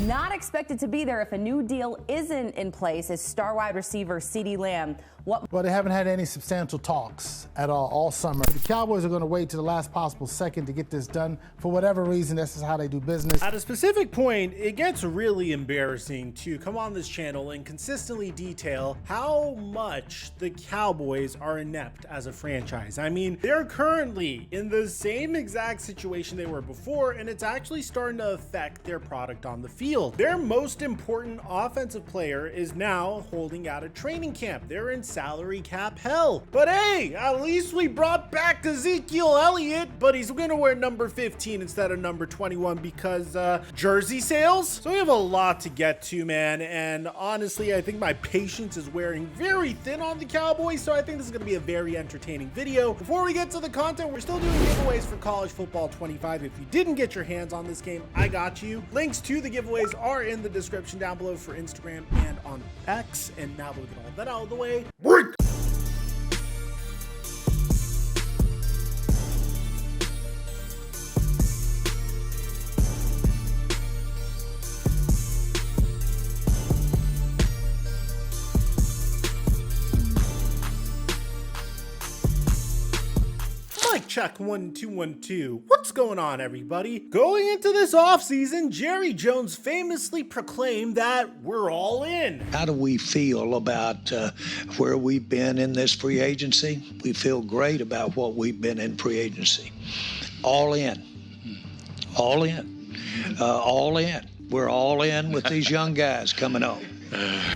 not expected to be there if a new deal isn't in place is star wide receiver CeeDee Lamb. Well, they haven't had any substantial talks at all summer. The Cowboys are going to wait to the last possible second to get this done. For whatever reason, this is how they do business. At a specific point, it gets really embarrassing to come on this channel and consistently detail how much the Cowboys are inept as a franchise. I mean, they're currently in the same exact situation they were before, and it's actually starting to affect their product on the field. Their most important offensive player is now holding out of training camp. They're in salary cap hell. But hey, at least we brought back Ezekiel Elliott, but he's gonna wear number 15 instead of number 21 because jersey sales. So we have a lot to get to, man, and honestly, I think my patience is wearing very thin on the Cowboys, so I think this is gonna be a very entertaining video. Before we get to the content, we're still doing giveaways for College Football 25. If you didn't get your hands on this game, I got you. Links to the giveaways are in the description down below for Instagram and on X. And now we'll get all that out of the way. Mic check 1 2 1 2. What's going on, everybody? Going into this offseason, Jerry Jones famously proclaimed that we're all in. How do we feel about where we've been in this free agency? We feel great about what we've been in free agency. All in. All in. All in. We're all in with these young guys coming up.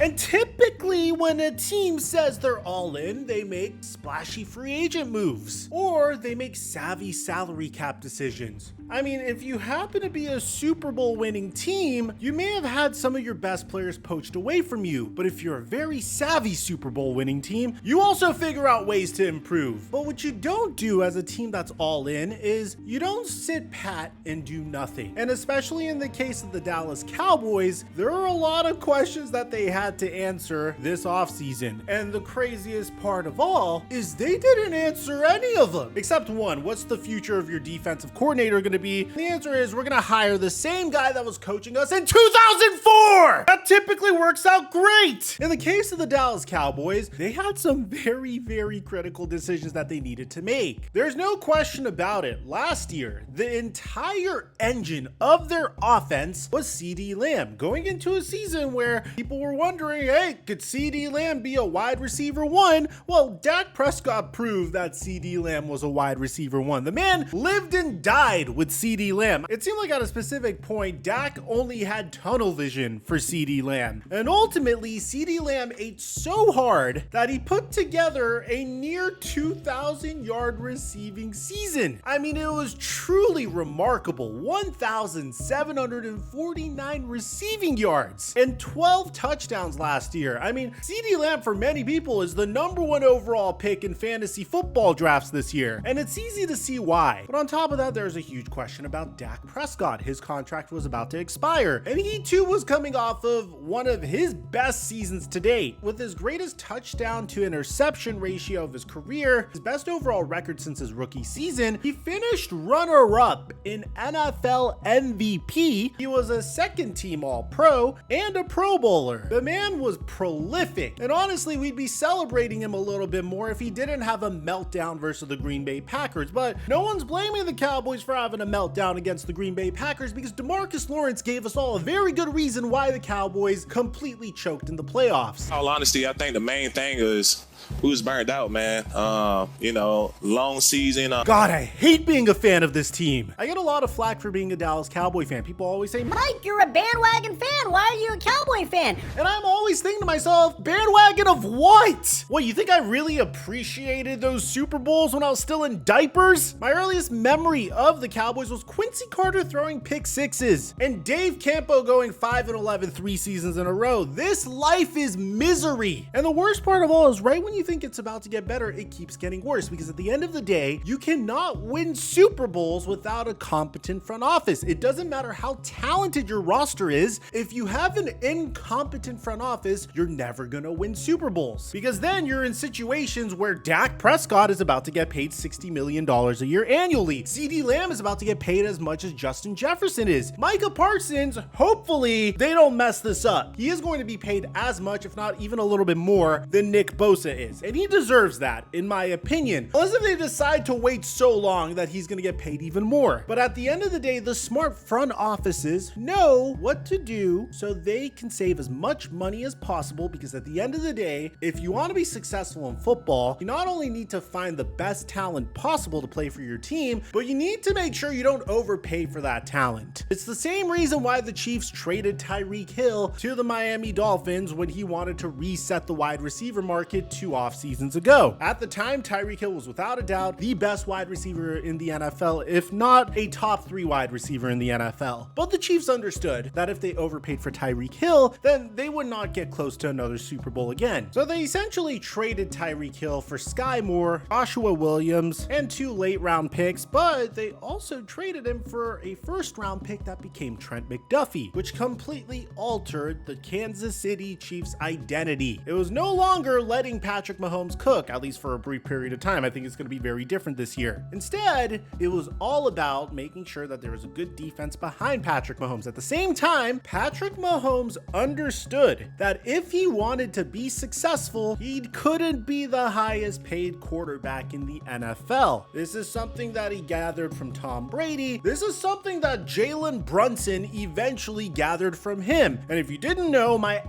And typically when a team says they're all in, they make splashy free agent moves or they make savvy salary cap decisions. I mean, if you happen to be a Super Bowl winning team, you may have had some of your best players poached away from you. But if you're a very savvy Super Bowl winning team, you also figure out ways to improve. But what you don't do as a team that's all in is you don't sit pat and do nothing. And especially in the case of the Dallas Cowboys, there are a lot of questions that they had to answer this offseason. And the craziest part of all is they didn't answer any of them. Except one. What's the future of your defensive coordinator going to be? The answer is we're going to hire the same guy that was coaching us in 2004! That typically works out great! In the case of the Dallas Cowboys, they had some very, very critical decisions that they needed to make. There's no question about it. Last year, the entire engine of their offense was CeeDee Lamb. Going into a season where people were wondering, hey, could CeeDee Lamb be a wide receiver one? Well, Dak Prescott proved that CeeDee Lamb was a wide receiver one. The man lived and died with CeeDee Lamb. It seemed like at a specific point, Dak only had tunnel vision for CeeDee Lamb. And ultimately, CeeDee Lamb ate so hard that he put together a near 2,000-yard receiving season. I mean, it was truly remarkable. 1,749 receiving yards and 12 touchdowns last year. I mean, CeeDee Lamb for many people is the #1 overall pick in fantasy football drafts this year, and it's easy to see why. But on top of that, there's a huge question about Dak Prescott. His contract was about to expire, and he too was coming off of one of his best seasons to date. With his greatest touchdown to interception ratio of his career, his best overall record since his rookie season, he finished runner-up in NFL MVP. He was a second-team All-Pro and a Pro Bowler. The man was prolific, and honestly, we'd be celebrating him a little bit more if he didn't have a meltdown versus the Green Bay Packers. But no one's blaming the Cowboys for having a meltdown against the Green Bay Packers because DeMarcus Lawrence gave us all a very good reason why the Cowboys completely choked in the playoffs. In all honesty, I think the main thing is we was burned out, man. Long season. God, I hate being a fan of this team. I get a lot of flack for being a Dallas Cowboy fan. People always say, Mike, you're a bandwagon fan. Why are you a Cowboy fan? and I'm always thinking to myself, bandwagon of what? What, you think I really appreciated those Super Bowls when I was still in diapers? My earliest memory of the Cowboys was Quincy Carter throwing pick sixes and Dave Campo going 5-11 3 seasons in a row. This life is misery. And the worst part of all is right when when you think it's about to get better, it keeps getting worse, because at the end of the day, you cannot win Super Bowls without a competent front office. It doesn't matter how talented your roster is. If you have an incompetent front office, you're never gonna win Super Bowls, because then you're in situations where Dak Prescott is about to get paid $60 million a year annually. CeeDee Lamb is about to get paid as much as Justin Jefferson is. Micah Parsons, hopefully they don't mess this up. He is going to be paid as much, if not even a little bit more, than Nick Bosa is. And he deserves that, in my opinion. Unless if they decide to wait so long that he's going to get paid even more. But at the end of the day, the smart front offices know what to do so they can save as much money as possible, because at the end of the day, if you want to be successful in football, you not only need to find the best talent possible to play for your team, but you need to make sure you don't overpay for that talent. It's the same reason why the Chiefs traded Tyreek Hill to the Miami Dolphins when he wanted to reset the wide receiver market 2 off seasons ago. At the time, Tyreek Hill was without a doubt the best wide receiver in the NFL, if not a top 3 wide receiver in the NFL. But the Chiefs understood that if they overpaid for Tyreek Hill, then they would not get close to another Super Bowl again. So they essentially traded Tyreek Hill for Sky Moore, Joshua Williams, and 2 late round picks, but they also traded him for a first round pick that became Trent McDuffie, which completely altered the Kansas City Chiefs identity. It was no longer letting Patrick Mahomes cook, at least for a brief period of time. I think it's going to be very different this year. Instead, it was all about making sure that there was a good defense behind Patrick Mahomes. At the same time, Patrick Mahomes understood that if he wanted to be successful, he couldn't be the highest paid quarterback in the NFL. This is something that he gathered from Tom Brady. This is something that Jalen Brunson eventually gathered from him. And if you didn't know, my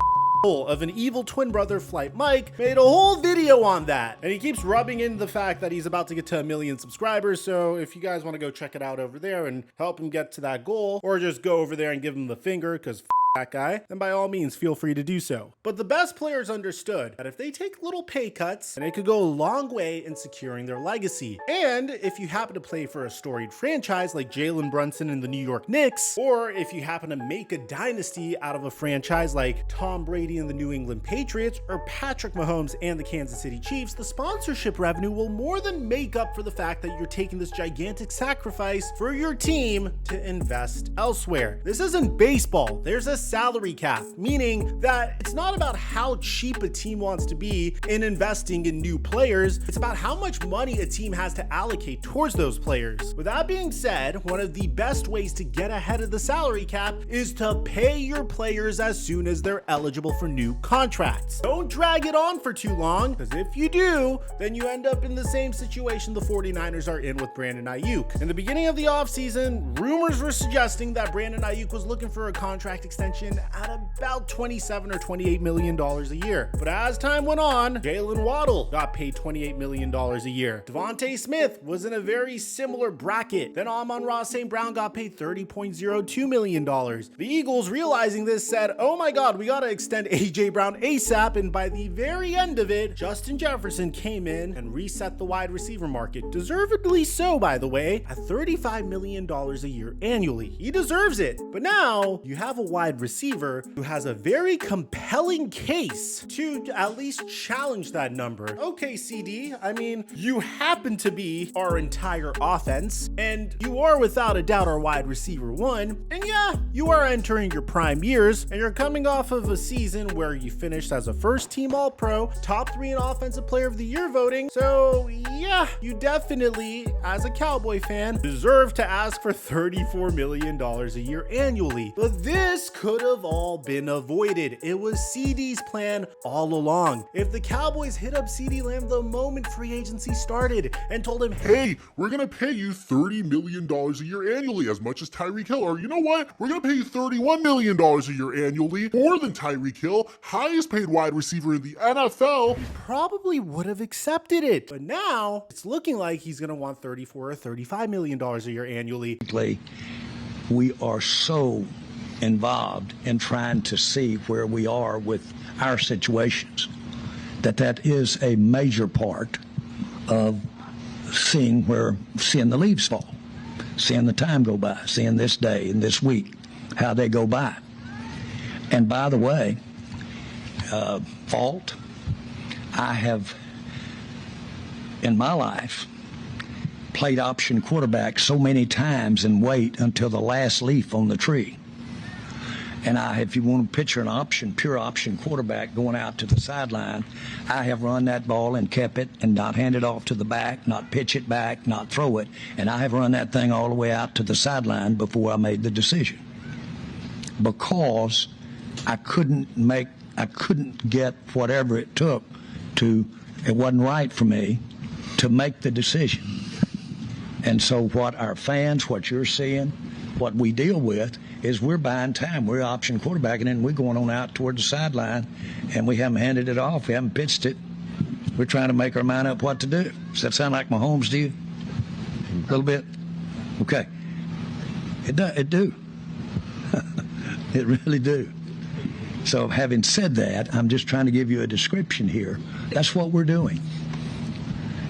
of an evil twin brother, Flight Mike, made a whole video on that, and he keeps rubbing in the fact that he's about to get to 1 million subscribers. So if you guys want to go check it out over there and help him get to that goal, or just go over there and give him the finger, because that guy, then by all means feel free to do so. But the best players understood that if they take little pay cuts, and it could go a long way in securing their legacy. And if you happen to play for a storied franchise like Jalen Brunson and the New York Knicks, or if you happen to make a dynasty out of a franchise like Tom Brady and the New England Patriots, or Patrick Mahomes and the Kansas City Chiefs, the sponsorship revenue will more than make up for the fact that you're taking this gigantic sacrifice for your team to invest elsewhere. This isn't baseball. There's a salary cap, meaning that it's not about how cheap a team wants to be in investing in new players. It's about how much money a team has to allocate towards those players. With that being said, one of the best ways to get ahead of the salary cap is to pay your players as soon as they're eligible for new contracts. Don't drag it on for too long, because if you do, then you end up in the same situation the 49ers are in with Brandon Ayuk. In the beginning of the offseason, rumors were suggesting that Brandon Ayuk was looking for a contract extension at about $27 or $28 million a year. But as time went on, Jalen Waddle got paid $28 million a year. Devontae Smith was in a very similar bracket. Then Amon-Ra St. Brown got paid $30.02 million. The Eagles, realizing this, said, oh my God, we gotta extend AJ Brown ASAP. And by the very end of it, Justin Jefferson came in and reset the wide receiver market. Deservedly so, by the way, at $35 million a year annually. He deserves it. But now you have a wide receiver who has a very compelling case to at least challenge that number. Okay, CD, I mean, you happen to be our entire offense, and you are without a doubt our wide receiver 1. And yeah, you are entering your prime years, and you're coming off of a season where you finished as a first-team All-Pro, top 3 in Offensive Player of the Year voting. So yeah, you definitely, as a Cowboy fan, deserve to ask for $34 million a year annually. But this could have all been avoided. It was CeeDee's plan all along. If the Cowboys hit up CeeDee Lamb the moment free agency started and told him, hey, we're gonna pay you $30 million a year annually, as much as Tyreek Hill, or you know what, we're gonna pay you $31 million a year annually, more than Tyreek Hill, highest paid wide receiver in the NFL, he probably would have accepted it. But now it's looking like he's gonna want $34 or $35 million a year annually. We are so involved in trying to see where we are with our situations that is a major part of seeing the leaves fall, seeing the time go by, seeing this day and this week, how they go by. And by the way, fault, I have in my life played option quarterback so many times and wait until the last leaf on the tree. And if you want to picture an pure option quarterback going out to the sideline, I have run that ball and kept it and not hand it off to the back, not pitch it back, not throw it. And I have run that thing all the way out to the sideline before I made the decision. Because I couldn't get whatever it took it wasn't right for me to make the decision. And so what our fans, what you're seeing, what we deal with is we're buying time. We're option quarterbacking and then we're going on out toward the sideline and we haven't handed it off. We haven't pitched it. We're trying to make our mind up what to do. Does that sound like Mahomes to you? A little bit? Okay. It do. It really do. So having said that, I'm just trying to give you a description here. That's what we're doing.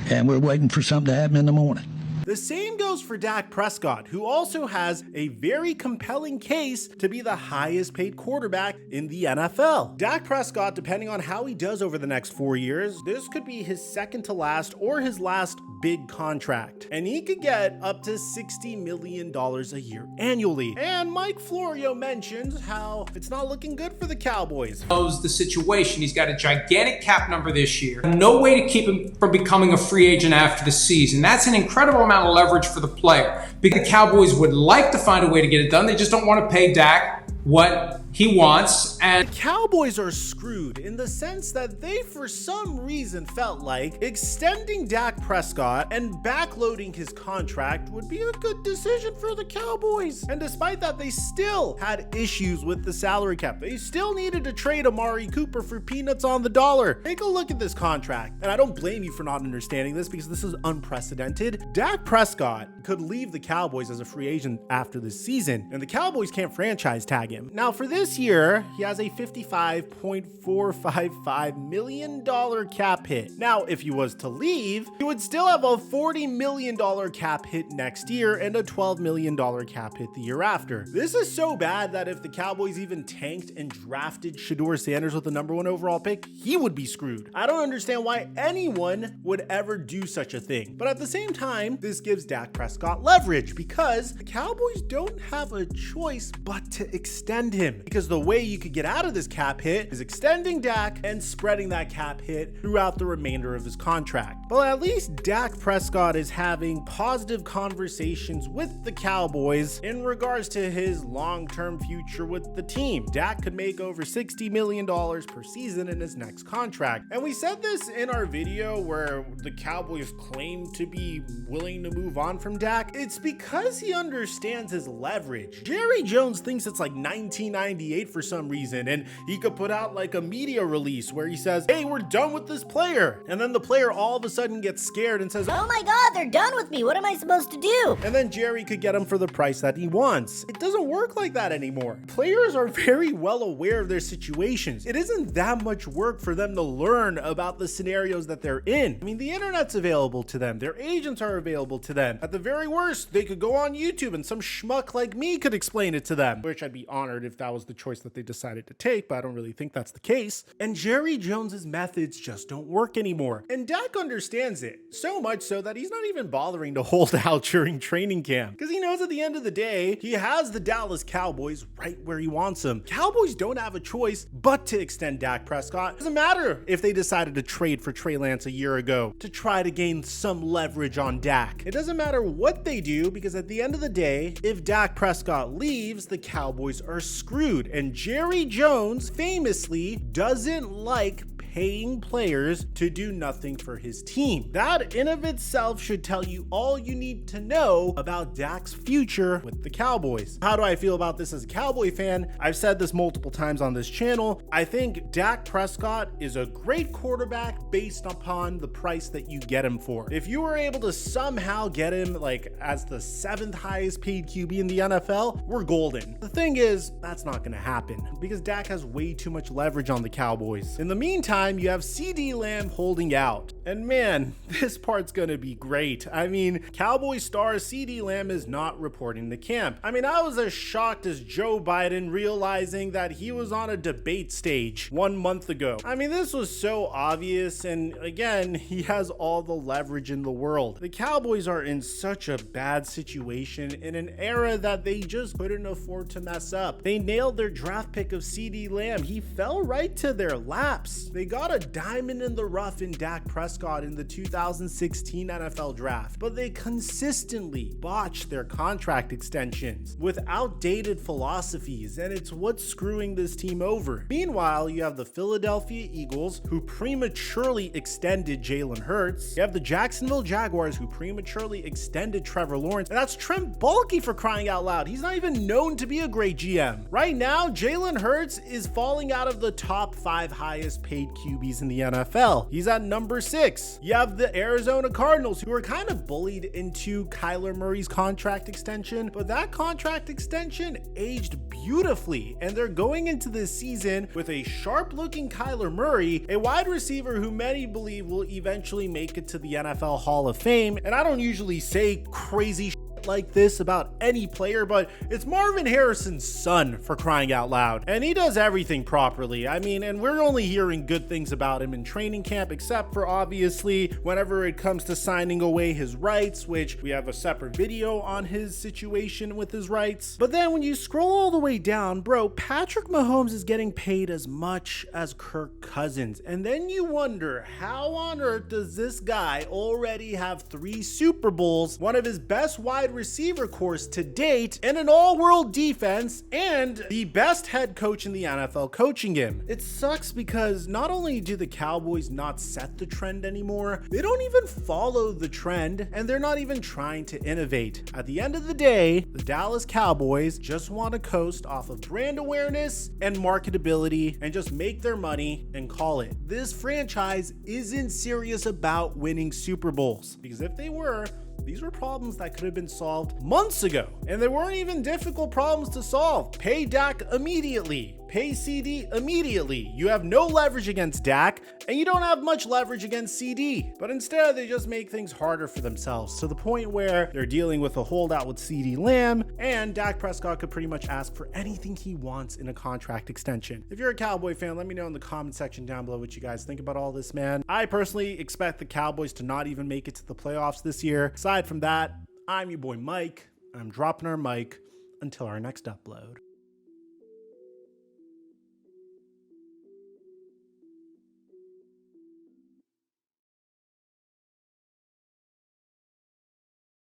And we're waiting for something to happen in the morning. The same goes for Dak Prescott, who also has a very compelling case to be the highest paid quarterback in the NFL. Dak Prescott, depending on how he does over the next 4 years, this could be his second to last or his last big contract. And he could get up to $60 million a year annually. And Mike Florio mentions how it's not looking good for the Cowboys. Knows the situation. He's got a gigantic cap number this year. No way to keep him from becoming a free agent after the season. That's an incredible amount of leverage for the player. Because the Cowboys would like to find a way to get it done. They just don't want to pay Dak what he wants. And the Cowboys are screwed in the sense that they, for some reason, felt like extending Dak Prescott and backloading his contract would be a good decision for the Cowboys. And despite that, they still had issues with the salary cap. They still needed to trade Amari Cooper for peanuts on the dollar. Take a look at this contract. And I don't blame you for not understanding this because this is unprecedented. Dak Prescott could leave the Cowboys as a free agent after this season, and the Cowboys can't franchise tag him. Now, for this year, he has a $55.455 million cap hit. Now, if he was to leave, he would still have a $40 million cap hit next year and a $12 million cap hit the year after. This is so bad that if the Cowboys even tanked and drafted Shedeur Sanders with the #1 overall pick, he would be screwed. I don't understand why anyone would ever do such a thing. But at the same time, this gives Dak Prescott leverage because the Cowboys don't have a choice but to extend him, because the way you could get out of this cap hit is extending Dak and spreading that cap hit throughout the remainder of his contract. But at least Dak Prescott is having positive conversations with the Cowboys in regards to his long-term future with the team. Dak could make over $60 million per season in his next contract. And we said this in our video where the Cowboys claim to be willing to move on from Dak. It's because he understands his leverage. Jerry Jones thinks it's like 1998 for some reason, and he could put out like a media release where he says, hey, we're done with this player. And then the player all of a sudden gets scared and says, oh my God, they're done with me. What am I supposed to do? And then Jerry could get him for the price that he wants. It doesn't work like that anymore. Players are very well aware of their situations. It isn't that much work for them to learn about the scenarios that they're in. I mean, the internet's available to them. Their agents are available to them. At the very worst, they could go on YouTube and some schmuck like me could explain it to them, which I'd be honored if that was the choice that they decided to take, but I don't really think that's the case. And Jerry Jones's methods just don't work anymore. And Dak understands it, so much so that he's not even bothering to hold out during training camp, because he knows at the end of the day, he has the Dallas Cowboys right where he wants them. Cowboys don't have a choice but to extend Dak Prescott. It doesn't matter if they decided to trade for Trey Lance a year ago to try to gain some leverage on Dak. It doesn't matter what they do, because at the end of the day, if Dak Prescott leaves, the Cowboys are screwed. And Jerry Jones famously doesn't like paying players to do nothing for his team. That in of itself should tell you all you need to know about Dak's future with the Cowboys. How do I feel about this as a Cowboy fan? I've said this multiple times on this channel. I think Dak Prescott is a great quarterback based upon the price that you get him for. If you were able to somehow get him like as the 7th highest paid QB in the NFL, we're golden. The thing is, that's not gonna happen because Dak has way too much leverage on the Cowboys. In the meantime, you have CeeDee Lamb holding out. And man, this part's gonna be great. I mean, Cowboys star CeeDee Lamb is not reporting to camp. I mean, I was as shocked as Joe Biden realizing that he was on a debate stage 1 month ago. I mean, this was so obvious, and again, he has all the leverage in the world. The Cowboys are in such a bad situation in an era that they just couldn't afford to mess up. They nailed their draft pick of CeeDee Lamb. He fell right to their laps. They got a diamond in the rough in Dak Prescott in the 2016 NFL draft, but they consistently botched their contract extensions with outdated philosophies, and it's what's screwing this team over. Meanwhile, you have the Philadelphia Eagles, who prematurely extended Jalen Hurts. You have the Jacksonville Jaguars, who prematurely extended Trevor Lawrence, and that's Trent Baalke, for crying out loud. He's not even known to be a great GM. Right now, Jalen Hurts is falling out of the top 5 highest paid QBs in the NFL. He's at number 6. You have the Arizona Cardinals, who were kind of bullied into Kyler Murray's contract extension, but that contract extension aged beautifully, and they're going into this season with a sharp-looking Kyler Murray, a wide receiver who many believe will eventually make it to the NFL Hall of Fame. And I don't usually say crazy like this about any player, but it's Marvin Harrison's son, for crying out loud, and he does everything properly. I mean, and we're only hearing good things about him in training camp, except for obviously whenever it comes to signing away his rights, which we have a separate video on his situation with his rights. But then when you scroll all the way down, bro, Patrick Mahomes is getting paid as much as Kirk Cousins, and then you wonder, how on earth does this guy already have 3 Super Bowls, one of his best wide receiver course to date, and an all-world defense, and the best head coach in the NFL coaching him? It sucks because not only do the Cowboys not set the trend anymore, they don't even follow the trend, and they're not even trying to innovate. At the end of the day, the Dallas Cowboys just want to coast off of brand awareness and marketability and just make their money and call it. This franchise isn't serious about winning Super Bowls, because if they were, these were problems that could have been solved months ago, and they weren't even difficult problems to solve. Pay Dak immediately. Pay CD immediately. You have no leverage against Dak, and you don't have much leverage against CD. But instead, they just make things harder for themselves, to the point where they're dealing with a holdout with CeeDee Lamb, and Dak Prescott could pretty much ask for anything he wants in a contract extension. If you're a Cowboy fan, let me know in the comment section down below what you guys think about all this, man. I personally expect the Cowboys to not even make it to the playoffs this year. Aside from that, I'm your boy Mike. I'm dropping our mic until our next upload.